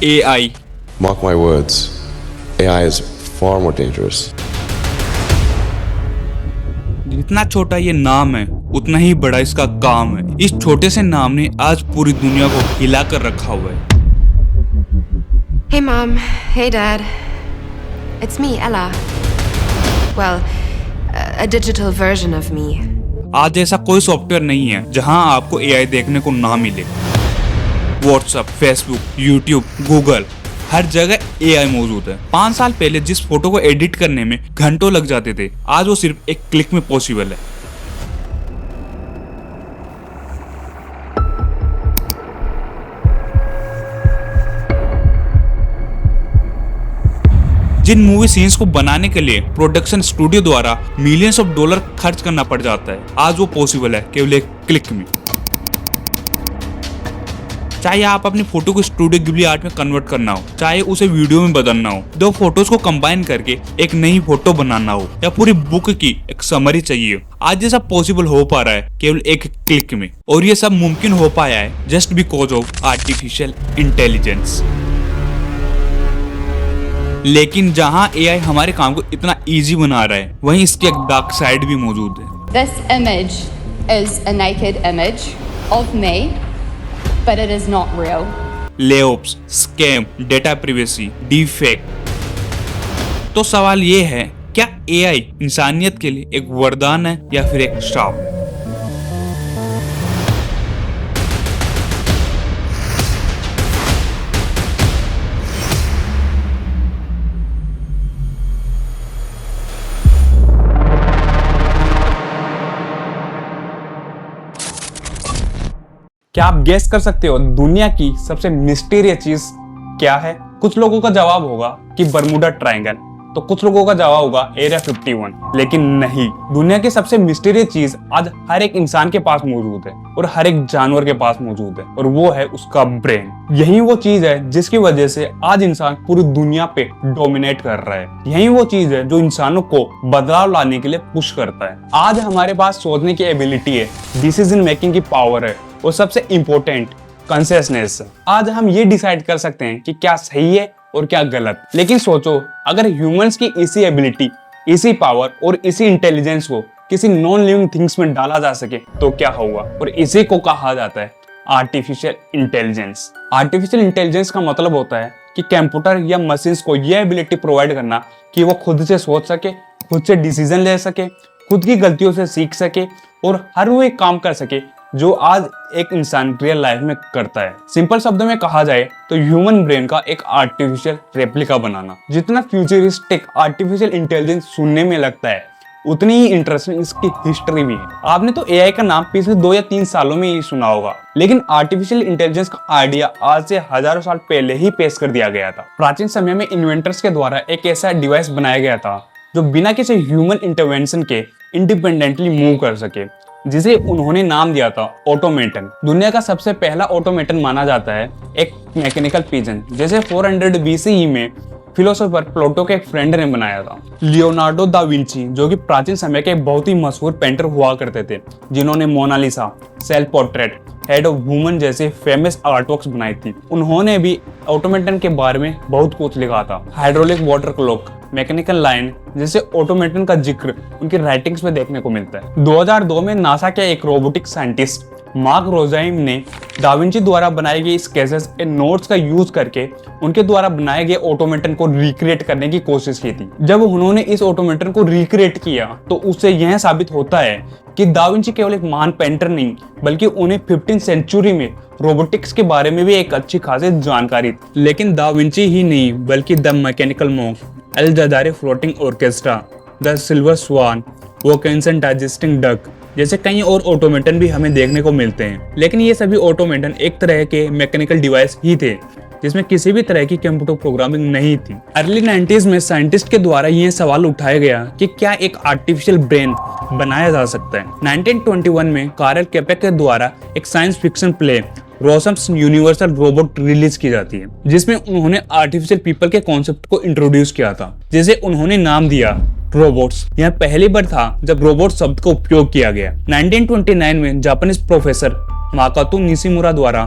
AI. Mark my words, AI is far more dangerous. जितना छोटा ये नाम है उतना ही बड़ा इसका काम है। इस छोटे से नाम ने आज पूरी दुनिया को हिला कर रखा हुआ है। Hey Mom, hey Dad. It's me, Ella. Well, a digital version of me. आज ऐसा कोई सॉफ्टवेयर नहीं है जहां आपको AI देखने को ना मिले। व्हाट्सएप, फेसबुक, यूट्यूब, गूगल, हर जगह AI मौजूद है। 5 साल पहले जिस फोटो को एडिट करने में घंटों लग जाते थे, आज वो सिर्फ एक क्लिक में पॉसिबल है। जिन मूवी सीन्स को बनाने के लिए प्रोडक्शन स्टूडियो द्वारा मिलियंस ऑफ डॉलर खर्च करना पड़ जाता है, आज वो पॉसिबल है केवल एक क्लिक में। चाहे आप अपनी फोटो को स्टूडियो गिबली आर्ट में कन्वर्ट करना हो, चाहे उसे वीडियो में बदलना हो, 2 फोटोज को कंबाइन करके एक नई फोटो बनाना हो, या पूरी बुक की एक समरी चाहिए हो, आज ये सब पॉसिबल हो पा रहा है केवल एक क्लिक में। और ये सब मुमकिन हो पाया है just because of artificial intelligence. लेकिन जहां AI हमारे काम को इतना इजी बना रहा है, वहीं इसकी एक डार्क साइड भी मौजूद है। This image is a naked image of me, but it is not real. Layoffs, scam, data privacy, deepfake. तो सवाल ये है, क्या AI इंसानियत के लिए एक वरदान है या फिर एक श्राप? क्या आप गेस कर सकते हो दुनिया की सबसे मिस्टीरियस चीज क्या है? कुछ लोगों का जवाब होगा कि बर्मुडा ट्रायंगल, तो कुछ लोगों का जवाब होगा एरिया 51। लेकिन नहीं, दुनिया की सबसे मिस्टीरियस चीज आज हर एक इंसान के पास मौजूद है और हर एक जानवर के पास मौजूद है, और वो है उसका ब्रेन। यही वो चीज है जिसकी वजह से आज इंसान पूरी दुनिया पे डोमिनेट कर रहा है। यही वो चीज है जो इंसानों को बदलाव लाने के लिए पुश करता है। आज हमारे पास सोचने की एबिलिटी है, डिसीजन मेकिंग की पावर है, और सबसे इंपॉर्टेंट कॉन्शियसनेस। आज हम ये डिसाइड कर सकते हैं कि क्या सही है और क्या गलत। लेकिन सोचो, अगर ह्यूमंस की इसी एबिलिटी, इसी पावर और इसी इंटेलिजेंस को किसी नॉन लिविंग थिंग्स में डाला जा सके तो क्या होगा? और इसी को कहा जाता है आर्टिफिशियल इंटेलिजेंस। आर्टिफिशियल इंटेलिजेंस का मतलब होता है कि कंप्यूटर या मशीन्स को यह एबिलिटी प्रोवाइड करना कि वो खुद से सोच सके, खुद से डिसीजन ले सके, खुद की गलतियों से सीख सके और हर वो एक काम कर सके जो आज एक इंसान रियल लाइफ में करता है। सिंपल शब्दों में कहा जाए तो ह्यूमन ब्रेन का एक आर्टिफिशियल रेप्लिका बनाना। जितना फ्यूचरिस्टिक आर्टिफिशियल इंटेलिजेंस सुनने में लगता है, उतनी ही इंटरेस्टिंग इसकी हिस्ट्री भी है। आपने तो AI का नाम पिछले 2 या 3 सालों में ही सुना होगा, लेकिन आर्टिफिशियल इंटेलिजेंस का आइडिया आज से हजारों साल पहले ही पेश कर दिया गया था। प्राचीन समय में इन्वेंटर्स के द्वारा एक ऐसा डिवाइस बनाया गया था जो बिना किसी ह्यूमन इंटरवेंशन के इंडिपेंडेंटली मूव कर सके, जिसे उन्होंने नाम दिया था ऑटोमेटन। दुनिया का सबसे पहला ऑटोमेटन माना जाता है एक मैकेनिकल पिजन, जैसे 400 BCE में फिलोसोफर प्लूटो के एक फ्रेंड ने बनाया था। लियोनार्डो दा विंची, जो कि प्राचीन समय के बहुत ही मशहूर पेंटर हुआ करते थे, जिन्होंने Mona Lisa, self portrait, head of woman जैसे फेमस आर्टवर्क्स बनाई थी, उन्होंने भी ऑटोमेटन के बारे में बहुत कुछ लिखा था। Hydraulic water clock, mechanical line जैसे ऑटोमेटन का जिक्र उनकी राइटिंग्स में देखने को मिलता है। 2002 में नासा के एक रोबोटिक साइंटिस्ट मार्क रोजाइम ने डाविंची द्वारा बनाई गई स्केचेस एंड नोट्स का यूज करके उनके द्वारा बनाए गए ऑटोमेटन को रिक्रिएट करने की कोशिश की थी। जब उन्होंने इस ऑटोमेटन को रिक्रिएट किया तो उससे यह साबित होता है कि डाविंची केवल एक महान पेंटर नहीं, बल्कि उन्हें 15th सेंचुरी में रोबोटिक्स के बारे में भी एक अच्छी खासी जानकारी थी। लेकिन डाविंची ही नहीं, बल्कि the mechanical monk, al Jazari floating orchestra, the silver swan, Vaucanson digesting duck जैसे कई और ऑटोमेटन भी हमें देखने को मिलते हैं। लेकिन ये सभी ऑटोमेटन एक तरह के मैकेनिकल डिवाइस ही थे, जिसमें किसी भी तरह की कंप्यूटर प्रोग्रामिंग नहीं थी। अर्ली 90s में साइंटिस्ट के द्वारा यह सवाल उठाया गया कि क्या एक आर्टिफिशियल ब्रेन बनाया जा सकता है। 1921 में कार्ल केपेक के द्वारा एक science fiction play Rossum's Universal Robot release की जाती है, जिसमें उन्होंने आर्टिफिशियल पीपल के कॉन्सेप्ट को इंट्रोड्यूस किया था, जिसे उन्होंने नाम दिया रोबोट्स। यह पहली बार था जब रोबोट शब्द का उपयोग किया गया। 1929 में जापानीज प्रोफेसर माकातो निशिमुरा द्वारा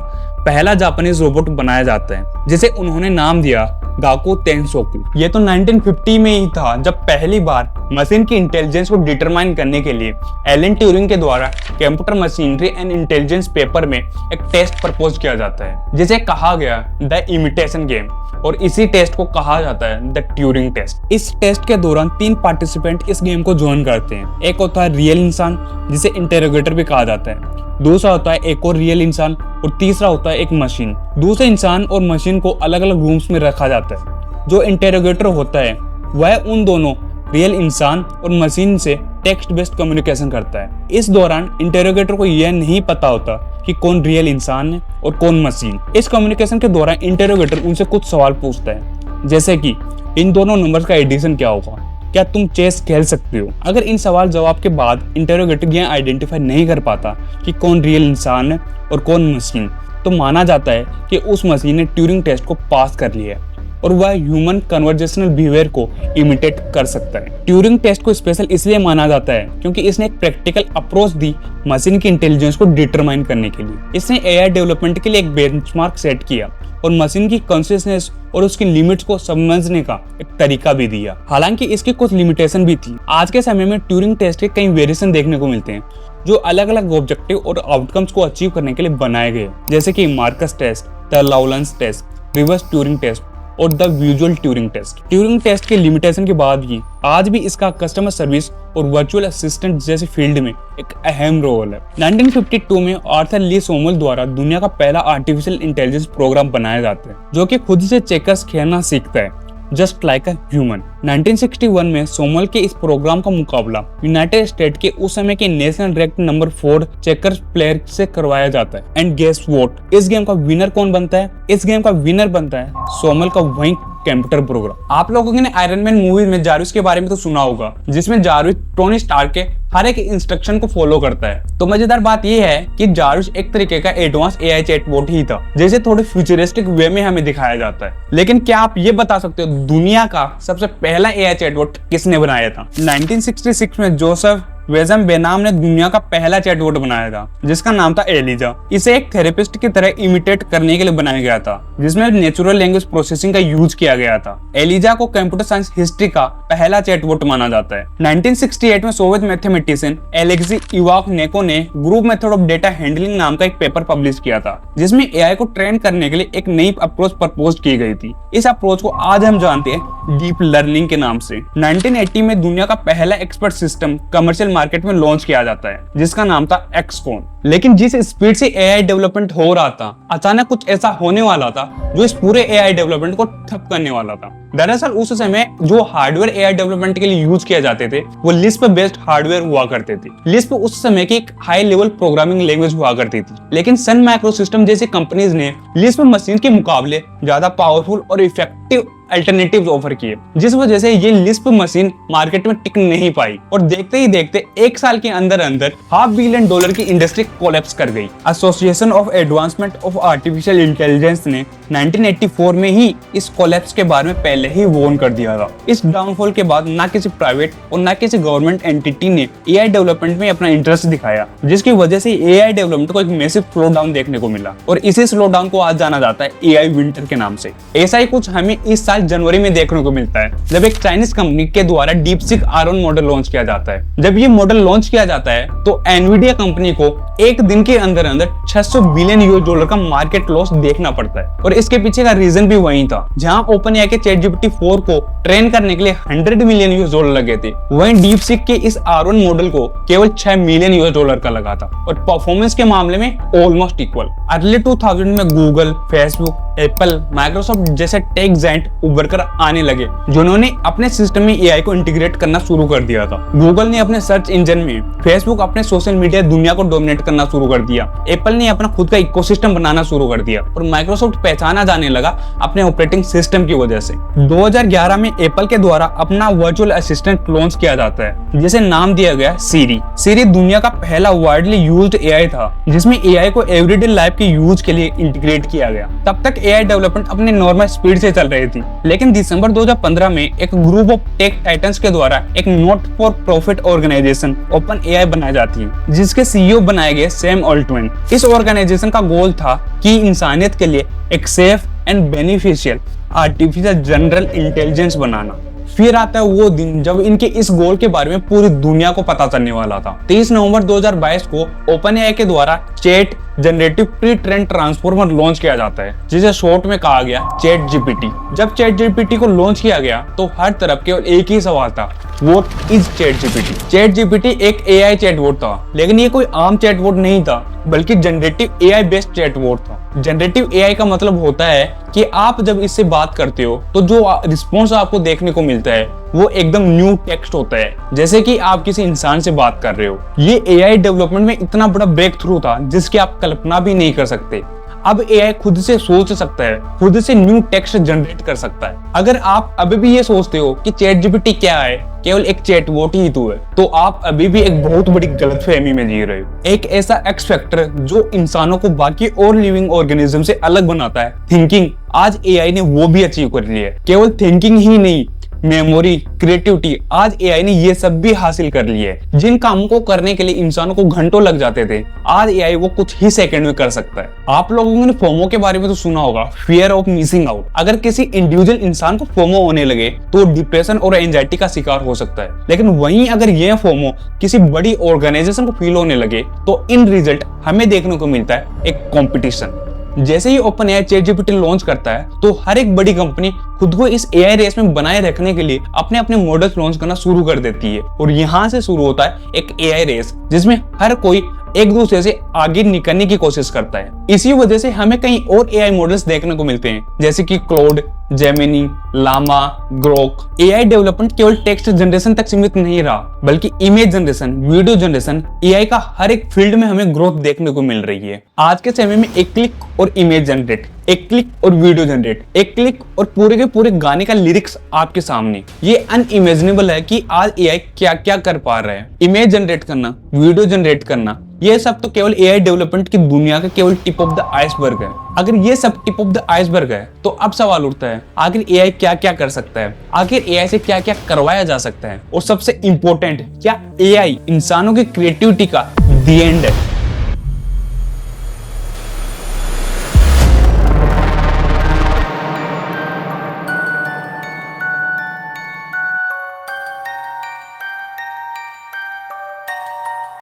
पहला जापानीज रोबोट बनाया जाता है जिसे उन्होंने नाम दिया गाको टेंसोकू। ये तो 1950 में ही था जब पहली बार मशीन की इंटेलिजेंस को डिटरमाइन करने के लिए एलन ट्यूरिंग के द्वारा computer machinery and intelligence paper में एक टेस्ट प्रपोज किया जाता है जिसे कहा गया द इमिटेशन गेम, और इसी टेस्ट को कहा जाता है द ट्यूरिंग टेस्ट। इस टेस्ट के दौरान 3 पार्टिसिपेंट इस गेम को ज्वाइन करते हैं। एक होता है रियल इंसान जिसे इंटेरोगेटर भी कहा जाता है, दूसरा होता है एक और रियल इंसान, और तीसरा होता है एक मशीन। दूसरे इंसान और मशीन को अलग अलग रूम्स में रखा जाता है। जो इंटेरोगेटर होता है वह उन दोनों रियल इंसान और मशीन से टेक्स्ट बेस्ड कम्युनिकेशन करता है। इस दौरान इंटेरोगेटर को यह नहीं पता होता कि कौन रियल इंसान है और कौन मशीन। इस कम्युनिकेशन के दौरान इंटेरोगेटर उनसे कुछ सवाल पूछता है, जैसे कि इन दोनों नंबर्स का एडिशन क्या होगा, क्या तुम चेस खेल सकते हो। अगर इन सवाल जवाब के बाद इंटेरोगेटर यह आइडेंटिफाई नहीं कर पाता कि कौन रियल इंसान है और कौन मशीन, तो माना जाता है कि उस मशीन ने ट्यूरिंग टेस्ट को पास कर लिया है और वह ह्यूमन कन्वर्जेशनल बिहेवियर को इमिटेट कर सकता है। ट्यूरिंग टेस्ट को स्पेशल इसलिए माना जाता है क्योंकि इसने एक प्रैक्टिकल अप्रोच दी मशीन की इंटेलिजेंस को डिटरमाइन करने के लिए। इसने एआई डेवलपमेंट के लिए एक बेंचमार्क सेट किया और मशीन की कॉन्शियसनेस और उसकी लिमिट्स को समझने का एक तरीका भी दिया। हालांकि इसकी कुछ लिमिटेशन भी थी। आज के समय में ट्यूरिंग टेस्ट के कई वेरिएशन देखने को मिलते हैं जो अलग अलग ऑब्जेक्टिव और आउटकम्स को अचीव करने के लिए बनाए गए, जैसे कि Marcus test, the Lovelace test, reverse Turing test और the visual Turing test. Turing test के लिमिटेशन के बाद भी आज भी इसका कस्टमर सर्विस और वर्चुअल असिस्टेंट जैसे फील्ड में एक अहम रोल है। 1952 में आर्थर ली सोमल द्वारा दुनिया का पहला आर्टिफिशियल इंटेलिजेंस प्रोग्राम बनाया जाता है जो कि खुद से चेकर्स खेलना सीखता है, जस्ट लाइक अ ह्यूमन। 1961 में सोमल के इस प्रोग्राम का मुकाबला यूनाइटेड स्टेट के उस समय के national rank number 4 checkers player से करवाया जाता है। एंड गेस व्हाट, इस गेम का विनर कौन बनता है? इस गेम का विनर बनता है सोमल का वही कंप्यूटर प्रोग्राम। आप लोगों ने आयरन मैन मूवी में जारविस के बारे में तो सुना होगा, जिसमें जारविस टोनी स्टार्क के हर एक इंस्ट्रक्शन को फॉलो करता है। तो मजेदार बात यह है कि जारविस एक तरीके का एडवांस एआई चैटबॉट ही था, जैसे थोड़े फ्यूचरिस्टिक वे में हमें दिखाया जाता है। लेकिन क्या आप ये बता सकते हो दुनिया का सबसे पहला एआई चैटबॉट किसने बनाया था? 1966 में जोसेफ वेजम बेनाम ने दुनिया का पहला चैटबॉट बनाया था जिसका नाम था एलिजा। इसे एक थेरेपिस्ट की तरह इमिटेट करने के लिए बनाया गया था, जिसमें नेचुरल लैंग्वेज प्रोसेसिंग का यूज किया गया था। एलिजा को कंप्यूटर साइंस हिस्ट्री का पहला चैटबॉट माना जाता है। 1968 में सोवियत मैथमेटिशियन एलेक्सी इवाकनेको ने group method of data handling नाम का एक पेपर पब्लिश किया था, जिसमें एआई को ट्रेन करने के लिए एक नई अप्रोच प्रपोज की गई थी। इस अप्रोच को आज हम जानते हैं डीप लर्निंग के नाम से। 1980 में दुनिया का पहला एक्सपर्ट सिस्टम कमर्शियल मार्केट में लॉन्च किया जाता है, जिसका नाम था एक्सकॉन। लेकिन जिस स्पीड से एआई डेवलपमेंट हो रहा था, अचानक कुछ ऐसा होने वाला था जो इस पूरे एआई डेवलपमेंट को ठप करने वाला था। दरअसल उस समय जो हार्डवेयर एआई डेवलपमेंट के लिए यूज किया जाते थे वो लिस्प बेस्ड हार्डवेयर हुआ करते थे। लिस्प उस समय की एक हाई लेवल प्रोग्रामिंग लैंग्वेज हुआ करती थी, लेकिन सन माइक्रोसिस्टम जैसी कंपनीज ने लिस्प मशीन के मुकाबले ज्यादा पावरफुल और इफेक्टिव अल्टरनेटिव्स ऑफर किए, जिस वजह से ये लिस्प मशीन मार्केट में टिक नहीं पाई और देखते ही देखते 1 साल के अंदर अंदर $500 बिलियन की इंडस्ट्री कोलैप्स कर गई। Association of advancement of artificial intelligence ने 1984 में ही इस कोलैप्स के बारे में पहले ही वार्न कर दिया था। इस डाउनफॉल के बाद ना किसी प्राइवेट और ना किसी गवर्नमेंट एंटिटी ने एआई डेवलपमेंट में अपना इंटरेस्ट दिखाया, जिसकी वजह से एआई डेवलपमेंट को एक मैसिव स्लो डाउन देखने को मिला और इसी स्लो डाउन को आज जाना जाता है एआई विंटर के नाम से। ऐसा ही कुछ हमें इस साल जनवरी में देखने को मिलता है, जब एक चाइनीज कंपनी के द्वारा डीपसीक R1 मॉडल लॉन्च किया जाता है। जब ये मॉडल लॉन्च किया जाता है तो एनवीडिया कंपनी को एक दिन के अंदर अंदर $600 बिलियन का मार्केट लॉस देखना पड़ता है और इसके पीछे का रीजन भी वही था। जहां ओपनएआई के ChatGPT-4 को ट्रेन करने के लिए $100 मिलियन लगे थे, वहीं डीपसीक के इस R1 मॉडल को केवल $6 मिलियन का लगा था और परफॉर्मेंस के मामले में ऑलमोस्ट इक्वल। अर्ली 2000 में गूगल, फेसबुक, एप्पल, माइक्रोसॉफ्ट जैसे टेक जायंट उभर कर आने लगे, जिन्होंने अपने सिस्टम में एआई को इंटीग्रेट करना शुरू कर दिया था। गूगल ने अपने सर्च इंजन में, फेसबुक अपने सोशल मीडिया दुनिया को डोमिनेट करना शुरू कर दिया, एप्पल ने अपना खुद का इकोसिस्टम बनाना शुरू कर दिया और माइक्रोसॉफ्ट पहचाना जाने लगा अपने ऑपरेटिंग सिस्टम की वजह से। 2011 में एप्पल के द्वारा अपना वर्चुअल असिस्टेंट लॉन्च किया जाता है, जिसे नाम दिया गया सीरी। सीरी दुनिया का पहला वाइडली यूज्ड एआई था, जिसमें एआई को एवरीडे लाइफ के यूज के लिए इंटीग्रेट किया गया। तब तक एआई डेवलपमेंट अपने नॉर्मल स्पीड से चल रही थी, लेकिन दिसंबर 2015 में एक ग्रुप ऑफ टेक टाइटन्स के द्वारा एक not for profit organisation OpenAI बनाई जाती है, जिसके सीईओ बनाए गए सैम ऑल्टमैन। इस ऑर्गेनाइजेशन का गोल था कि इंसानियत के लिए एक safe and beneficial artificial general intelligence बनाना। फिर आता है वो दिन जब इनके इस गोल के बारे में पूरी दुनिया को पता चलने वाला था। 23 नवंबर 2022 को ओपनएआई के द्वारा chat generative pre train transformer launch किया जाता है, जिसे शॉर्ट में कहा गया चैट जीपीटी। जब चैट जीपीटी को लॉन्च किया गया तो हर तरफ केवल एक ही सवाल था, what is chat GPT. Chat GPT एक एआई चैटबॉट था, लेकिन ये कोई आम चैटबॉट नहीं था, बल्कि जनरेटिव एआई बेस्ड चैटबॉट था। जनरेटिव एआई का मतलब होता है कि आप जब इससे बात करते हो तो जो रिस्पॉन्स आपको देखने को मिलता है वो एकदम न्यू टेक्स्ट होता है, जैसे कि आप किसी इंसान से बात कर रहे हो। ये एआई डेवलपमेंट में इतना बड़ा ब्रेक थ्रू था जिसकी आप कल्पना भी नहीं कर सकते। अब एआई खुद से सोच सकता है, खुद से न्यू टेक्स्ट जनरेट कर सकता है। अगर आप अभी भी ये सोचते हो कि चैट जीपीटी क्या है, केवल एक चैटबॉट ही तो है, तो आप अभी भी एक बहुत बड़ी गलतफहमी में जी रहे हो। एक ऐसा एक्स फैक्टर जो इंसानों को बाकी और लिविंग ऑर्गेनिज्म से अलग बनाता है, थिंकिंग, आज एआई ने वो भी अचीव कर लिया है। केवल थिंकिंग ही नहीं, मेमोरी, क्रिएटिविटी, आज एआई ने ये सब भी हासिल कर लिया है। जिन कामों को करने के लिए इंसानों को घंटों लग जाते थे, आज एआई वो कुछ ही सेकंड में कर सकता है। आप लोगों ने फोमो के बारे में तो सुना होगा, फियर ऑफ मिसिंग आउट। अगर किसी इंडिविजुअल इंसान को फोमो होने लगे तो डिप्रेशन और एंजाइटी का शिकार हो सकता है, लेकिन वहीं अगर यह फोमो किसी बड़ी ऑर्गेनाइजेशन को फील होने लगे तो इन रिजल्ट हमें देखने को मिलता है एक कॉम्पिटिशन। जैसे ही Open AI Chat GPT launch करता है तो हर एक बड़ी कंपनी खुद को इस एआई रेस में बनाए रखने के लिए अपने अपने मॉडल्स लॉन्च करना शुरू कर देती है, और यहाँ से शुरू होता है एक एआई रेस जिसमें हर कोई एक दूसरे से आगे निकलने की कोशिश करता है। इसी वजह से हमें कई और एआई मॉडल्स देखने को मिलते हैं, जैसे कि Claude, Gemini, Llama, Grok. AI development केवल टेक्स्ट जनरेशन तक सीमित नहीं रहा, बल्कि image generation, video generation, AI का हर एक फील्ड में हमें ग्रोथ देखने को मिल रही है। आज के समय में एक क्लिक और इमेज जनरेट, एक क्लिक और वीडियो जनरेट, एक क्लिक और पूरे के पूरे गाने का लिरिक्स आपके सामने। ये अनइमेजिनेबल है कि आज एआई क्या क्या कर पा रहा है। इमेज जनरेट करना, वीडियो जनरेट करना, ये सब तो केवल एआई डेवलपमेंट की दुनिया का केवल टिप ऑफ द आइसबर्ग है। अगर ये सब टिप ऑफ द आइसबर्ग है तो अब सवाल उठता है, आखिर एआई क्या क्या कर सकता है, आखिर एआई से क्या क्या करवाया जा सकता है, और सबसे इंपॉर्टेंट, क्या एआई इंसानों की क्रिएटिविटी का द एंड है।